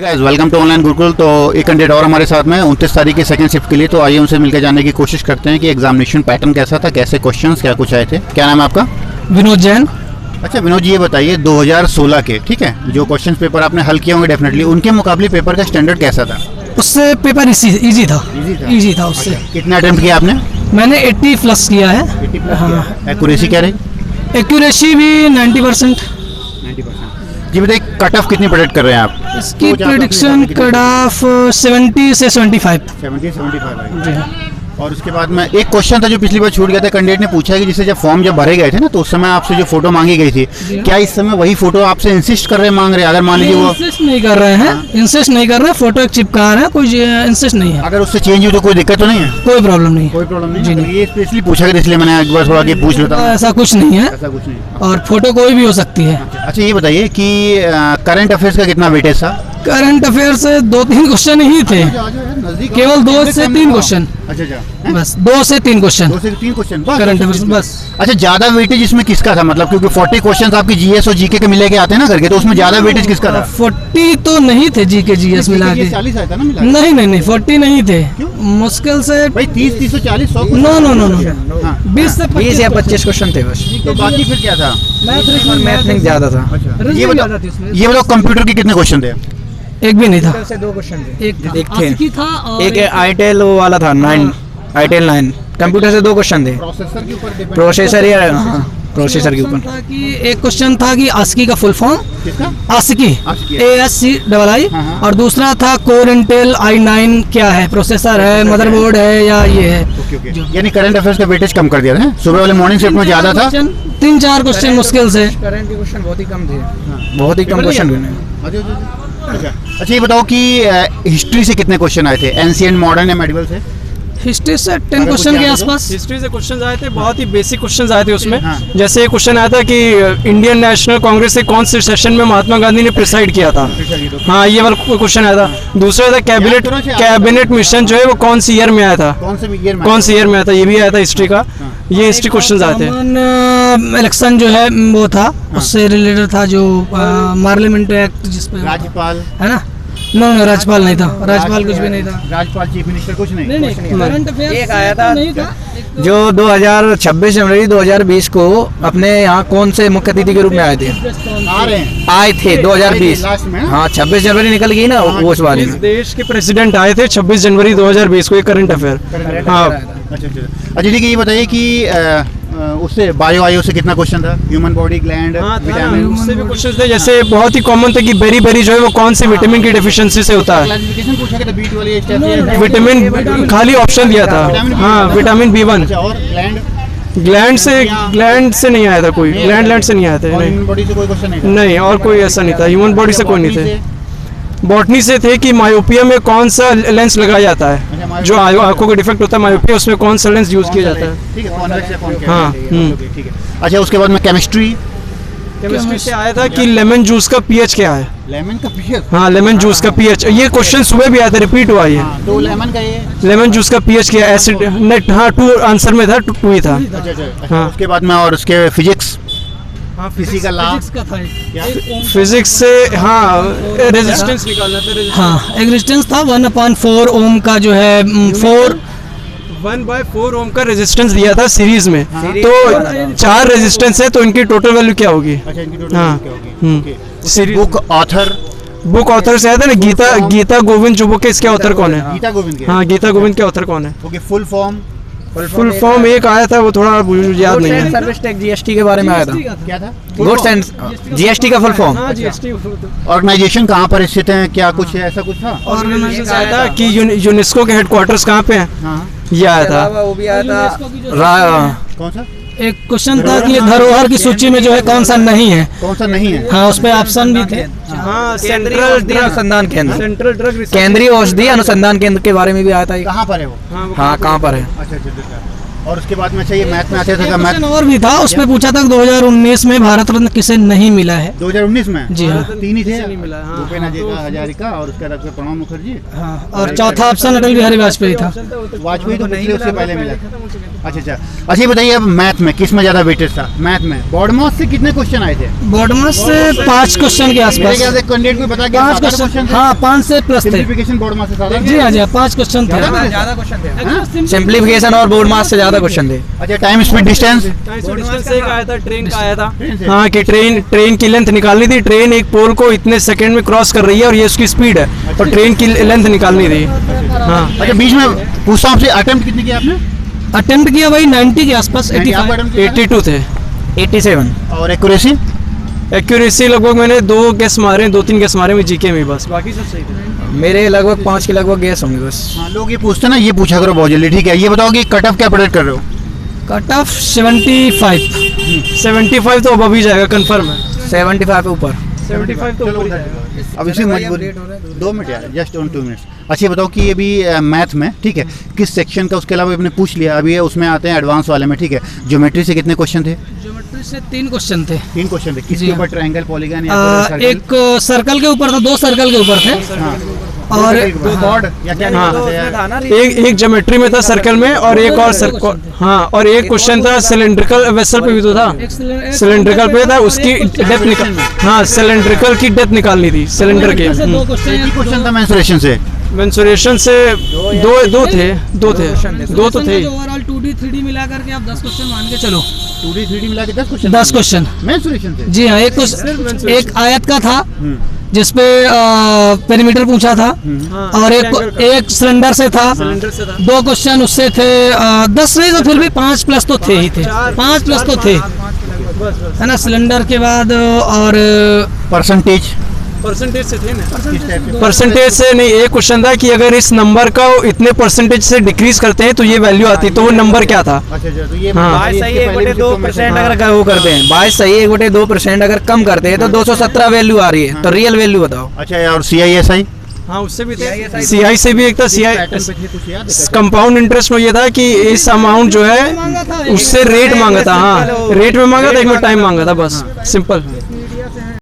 Guys welcome to online Gurukul. तो एक candidate और हमारे साथ में 29 तारीख की सेकंड शिफ्ट के लिए, तो आइए उनसे मिलकर जानने की कोशिश करते हैं कि एग्जामिनेशन पैटर्न कैसा था, कैसे क्वेश्चंस क्या कुछ आए थे। क्या नाम है आपका? विनोद जैन। अच्छा विनोद जी, ये बताइए 2016 के ठीक है जो क्वेश्चन पेपर आपने हल किए होंगे डेफिनेटली, उनके मुकाबले पेपर का स्टैंडर्ड कैसा था? उससे पेपर इजी था। इजी था उससे। अच्छा, कितना अटेम्प्ट किया आपने? मैंने 80 प्लस किया है। 80 प्लस हाँ। एक्यूरेसी क्या रही? एक्यूरेसी भी 90%। जी बताइए कट ऑफ कितनी प्रेडिक्ट कर रहे हैं आप? इसकी प्रेडिक्शन कट ऑफ 70 से 75। 70-75 जी। और उसके बाद में एक क्वेश्चन था जो पिछली बार छूट गया था, कैंडिडेट ने पूछा कि जिसे जब फॉर्म जब भरे गए थे ना तो उस समय आपसे जो फोटो मांगी गई थी, क्या इस समय वही फोटो आपसे इंसिस्ट कर रहे हैं, मांग रहे हैं? अगर मान लीजिए वो इंसिस्ट नहीं कर रहे हैं, इंसिस्ट नहीं कर रहे हैं, फोटो एक चिपका रहे हैं, कोई इंसिस्ट नहीं है। अगर उससे चेंज हुई तो कोई दिक्कत तो नहीं है? कोई प्रॉब्लम नहीं। कोई प्रॉब्लम नहीं जी नहीं। ये स्पेशली पूछा गया इसलिए मैंने एक बार थोड़ा के पूछ लेता हूं। ऐसा कुछ नहीं है, ऐसा कुछ नहीं। और फोटो कोई भी हो सकती है। अच्छा ये बताइए कि करंट अफेयर्स का कितना वेटेज था? करंट अफेयर से 2-3 क्वेश्चन ही थे, केवल 2 से 3 क्वेश्चन। अच्छा बस 2 से 3 क्वेश्चन, 2 से 3 क्वेश्चन करंट अफेयर बस। अच्छा ज्यादा वेटेज इसमें किसका था? मतलब क्योंकि 40 क्वेश्चन आपकी जीएस और जीके के मिले के आते हैं ना करके, तो उसमें ज्यादा वेटेज किसका था? 40 तो नहीं थे जीके जीएस मिला के। 40 आया था ना मिला? नहीं 40 नहीं थे, मुश्किल से भाई 30-40 100। नो 20 से 20 या 25 क्वेश्चन थे बस। तो बाकी फिर क्या था? मैथ नहीं ज्यादा था। ये बताओ कंप्यूटर के कितने क्वेश्चन थे? एक भी नहीं था। से 2 क्वेश्चन थे। एक थे। ASCII था और एक आईटेल वाला था 9 आईटेल 9। कंप्यूटर से 2 क्वेश्चन थे। प्रोसेसर के ऊपर प्रोसेसर या प्रोसेसर के ऊपर था कि एक क्वेश्चन था कि ASCII का फुल फॉर्म, ASCII ASCII, और दूसरा था कोर इंटेल i9 क्या है, प्रोसेसर है, मदरबोर्ड है या ये है। यानी करंट अफेयर्स का वेटेज कम कर दिया था। सुबह वाले मॉर्निंग शिफ्ट में ज्यादा था, 3-4 क्वेश्चन मुश्किल से। करंट के क्वेश्चन बहुत ही कम थे। बहुत ही कम क्वेश्चन। अच्छा ये बताओ कि हिस्ट्री से कितने क्वेश्चन आए थे? एंशिएंट, मॉडर्न या मेडिवल से? हिस्ट्री से 10 क्वेश्चन के आसपास। हिस्ट्री से क्वेश्चन आए थे, बहुत ही बेसिक क्वेश्चन आए थे उसमें। जैसे एक क्वेश्चन आया था कि इंडियन नेशनल कांग्रेस के कौन से सेशन में महात्मा गांधी ने प्रिसाइड किया था। हाँ ये वाला क्वेश्चन आया था। दूसरा था कैबिनेट मिशन जो है वो कौन सी ईयर में आया था, कौन सी ईयर में आया था, ये भी आया था हिस्ट्री का। ये हिस्ट्री क्वेश्चन आए थे। इलेक्शन जो है वो था, उससे रिलेटेड था, जो पार्लियामेंट एक्ट जिसमें राज्यपाल है ना। नो राज्यपाल नहीं था, राज्यपाल कुछ भी नहीं था। राज्यपाल चीफ मिनिस्टर कुछ नहीं। करंट अफेयर एक आया था नहीं था जो 26 जनवरी 2020 को अपने यहाँ कौन से मुख्य अतिथि के रूप में आए थे? आए थे 2020। हाँ 26 जनवरी निकल गई ना वो उस वाली में। देश के प्रेसिडेंट आए थे 26 जनवरी 2020 को, एक करंट अफेयर। हाँ अच्छा ठीक है, ये बताइए कि उससे बायो से कितना क्वेश्चन था? ह्यूमन बॉडी, ग्लैंड, विटामिन, उससे भी क्वेश्चन थे। जैसे बहुत ही कॉमन थे कि बेरी जो है वो कौन सी विटामिन की डेफिशिएंसी से होता है। क्लासिफिकेशन पूछा गया था, B2 वाली विटामिन खाली ऑप्शन दिया था। हाँ विटामिन B1। और ग्लैंड से नहीं आया था कोई, ग्लैंड से नहीं आया था। ह्यूमन बॉडी से कोई क्वेश्चन नहीं था? नहीं और कोई ऐसा नहीं था, ह्यूमन बॉडी से कोई नहीं थे। बॉटनी से थे कि मायोपिया में कौन सा लेंस लगाया जाता है, जो आंखों का डिफेक्ट होता है मायोपिया, उसमें कौन सा लेंस यूज किया जाता है। ठीक है, कॉन्वेक्स या कॉनकेव। हाँ ठीक है। अच्छा उसके बाद में केमिस्ट्री से आया था कि लेमन जूस का पीएच क्या है। लेमन का पीएच? हाँ लेमन जूस का पीएच, ये क्वेश्चन सुबह भी आया था, रिपीट हुआ ये। तो लेमन का ये लेमन जूस का पीएच क्या है? Acid net. हाँ 2 आंसर में था, 2 ही था। हाँ उसके बाद में और उसके फिजिक्स, फिजिकल लॉ का था। फिजिक्स से हाँ रेजिस्टेंस निकालना था। हाँ रेजिस्टेंस था 1/4 ओम का, जो है 1/4 ओम का रेजिस्टेंस दिया था सीरीज में। तो 4 रेजिस्टेंस है, तो इनकी टोटल वैल्यू क्या होगी? अच्छा इनकी टोटल हाँ सीरीज। बुक ऑथर से आया था ना, गीता गोविंद जो बुक है, इसके ऑथर कौन है? गीता गोविंद के। हाँ गीता गोविंद के ऑथर कौन है? ओके फुल फॉर्म एक आया था, वो थोड़ा याद नहीं है। सर्विस टैक्स जीएसटी के बारे में आया था। क्या था? गुड्स एंड जीएसटी का फुल फॉर्म। ऑर्गेनाइजेशन कहाँ पर स्थित है, क्या कुछ है, ऐसा कुछ था? ऑर्गेनाइजेशन आया था कि यूनेस्को के हेडक्वार्टर्स कहाँ पे हैं, ये आया था। वो भी आया था। कौन सा? एक क्वेश्चन था कि धरोहर की सूची में जो है कौन सा नहीं है। हाँ उस पे ऑप्शन भी थे। हाँ केंद्रीय औषधि अनुसंधान केंद्र, सेंट्रल ड्रग रिसर्च, केंद्रीय औषधि अनुसंधान केंद्र के बारे में भी आया था। कहाँ पर है वो? हाँ कहाँ पर है? अच्छा और उसके बाद में अच्छा ये मैथ में आते थे, मैथ क्वेश्चन और भी था, उसमें पूछा था 2019 में भारत रत्न किसे नहीं मिला है। 2019 में जी हाँ। 3 ही थे, नहीं मिला, हाँ। भूपेन हजारिका और उसके बाद प्रणब मुखर्जी, हाँ, और चौथा ऑप्शन अटल बिहारी वाजपेयी था। वाजपेयी तो पिछले उससे पहले मिला। अच्छा, ये बताइए अब मैथ में किस में ज्यादा वेटेज था? मैथ में बोर्ड मास से कितने क्वेश्चन आए थे? बोर्ड में से 5 क्वेश्चन के मेरे आसपास, ख्याल से कैंडिडेट को बता के 5 क्वेश्चन, हाँ 5 से प्लस थे। सिंपलीफिकेशन बोर्ड मास से ज्यादा? जी हाँ जी हाँ, 5 क्वेश्चन थे। ज्यादा क्वेश्चन थे, सिंप्लीफिकेशन और बोर्ड मास से ज्यादा क्वेश्चन थे। अच्छा, टाइम स्पीड डिस्टेंस? से एक आया था, ट्रेन का आया था। हाँ, कि ट्रेन की लेंथ निकालनी थी, ट्रेन एक पोल को इतने सेकंड में क्रॉस कर रही है और ये उसकी स्पीड है, और ट्रेन की लेंथ निकालनी थी। हाँ, अच्छा, बीच में पूछता हूँ आपसे, अटेम्प्ट कितने किया आपने? अटेम्प्ट किया वही 90 के आसपास, 85 82 थे। 87 और एक्यूरेसी? एक्यूरेसी लगभग मैंने 2-3 गैस मारे में जीके में, बस बाकी सब सही थे। मेरे लगभग 5 के लगभग गैस होंगे बस। हाँ, लोग ये पूछते हैं ना, ये पूछा करो बहुत जल्दी। ठीक है, ये बताओ कि कट ऑफ क्या प्रेडिक्ट कर रहे हो? Cut off 75। 75 तो अब अभी जाएगा, कंफर्म है। 75 ऊपर। 75 तो ऊपर ही जाएगा। अब इसी मजबूरी 2 मिनट यार, जस्ट ऑन 2 मिनट्स। अच्छा, ये बताओ कि ये भी मैथ में, ठीक है, किस सेक्शन का? उसके अलावा आपने पूछ लिया, अभी उसमें आते हैं एडवांस वाले में, ठीक है। ज्योमेट्री से कितने क्वेश्चन थे? ज्योमेट्री से 3 क्वेश्चन थे। 3 क्वेश्चन थे। जी किसके हाँ। ऊपर? ट्रायंगल, पॉलीगन या सर्कल? एक सर्कल के ऊपर था, 2 सर्कल के ऊपर थे। हाँ। और बॉर्ड या क्या हाँ। नाम है? एक ज्योमेट्री में था, सर्कल में, और एक और सर्कल, हाँ, और एक क्वेश्चन था सिलेंड्रिकल वेसल पे भी तो था, सिलेंड्रिकल पे था, उसकी डेप्थ निकाल, हाँ, सिलेंड्रिकल की डेप्थ निकालनी थी, सिलेंडर के। 2 क्वेश्चन था मेंसुरेशन से? मेंसुरेशन से दो थे। दो तो थे। ओवरऑल 2D 3D मिला करके आप 10 क्वेश्चन मान के चलो। 2D 3D मिला के 10 क्वेश्चन? 10 क्वेश्चन मेंसुरेशन से? जी हाँ। एक आयत का था जिसपे पेरीमीटर पूछा था, और एक सिलेंडर से था। 2 क्वेश्चन उससे थे। 10 नहीं तो फिर भी 5 प्लस तो थे ही थे, 5 प्लस तो थे, है ना, सिलेंडर के बाद। और परसेंटेज से थे ना, परसेंटेज से नहीं। एक क्वेश्चन था कि अगर इस नंबर का इतने परसेंटेज से डिक्रीज करते हैं तो ये वैल्यू आती है, तो वो नंबर क्या था? अच्छा, तो ये हाँ। 22 सही 1/2% अगर वो करते हैं, 22 सही 1/2% अगर कम करते हैं तो 217 वैल्यू आ रही है। तो रियल वैल्यू बताओ। अच्छा, और CISI? हाँ, उससे भी थे। CI से भी एक था, CI कंपाउंड इंटरेस्ट में ये था कि इस अमाउंट जो है उससे रेट मांगा था। हाँ, रेट में मांगा था, एक में टाइम मांगा था, बस सिंपल।